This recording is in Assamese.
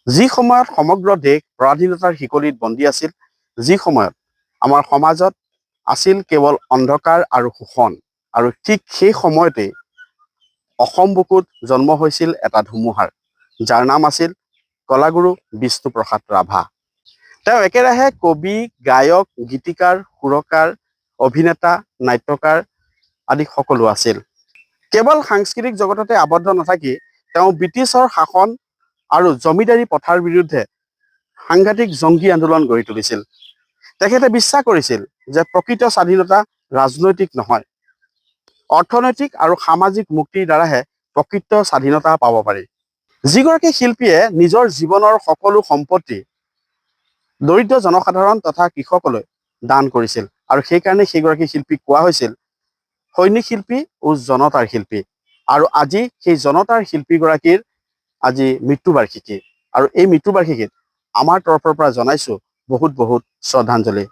যি সময়ত সমগ্ৰ দেশ পৰাধীনতাৰ শিকলিত বন্দী আছিল, যি সময়ত আমাৰ সমাজত আছিল কেৱল অন্ধকাৰ আৰু শোষণ, আৰু ঠিক সেই সময়তে অসম বুকুত জন্ম হৈছিল এটা ধুমুহাৰ, যাৰ নাম আছিল কলাগুৰু বিষ্ণুপ্ৰসাদ ৰাভা। তেওঁ একেৰাহে কবি, গায়ক, গীতিকাৰ, সুৰকাৰ, অভিনেতা, নাট্যকাৰ আদি সকলো আছিল। কেৱল সাংস্কৃতিক জগততে আবদ্ধ নাথাকি তেওঁ ব্ৰিটিছৰ শাসন আৰু জমিদাৰী প্ৰথাৰ বিৰুদ্ধে সাংঘাতিক জংগী আন্দোলন গঢ়ি তুলিছিল। তেখেতে বিশ্বাস কৰিছিল যে প্ৰকৃত স্বাধীনতা ৰাজনৈতিক নহয়, অৰ্থনৈতিক আৰু সামাজিক মুক্তিৰ দ্বাৰাহে প্ৰকৃত স্বাধীনতা পাব পাৰি। যিগৰাকী শিল্পীয়ে নিজৰ জীৱনৰ সকলো সম্পত্তি দৰিদ্ৰ জনসাধাৰণ তথা কৃষকলৈ দান কৰিছিল, আৰু সেইকাৰণে সেইগৰাকী শিল্পীক কোৱা হৈছিল সৈনিক শিল্পী ও জনতাৰ শিল্পী। আৰু আজি সেই জনতাৰ শিল্পীগৰাকীৰ আজি মৃত্যুবাৰ্ষিকী, আৰু এই মৃত্যুবাৰ্ষিকীত আমাৰ তৰফৰ পৰা জনাইছোঁ বহুত বহুত শ্ৰদ্ধাঞ্জলি।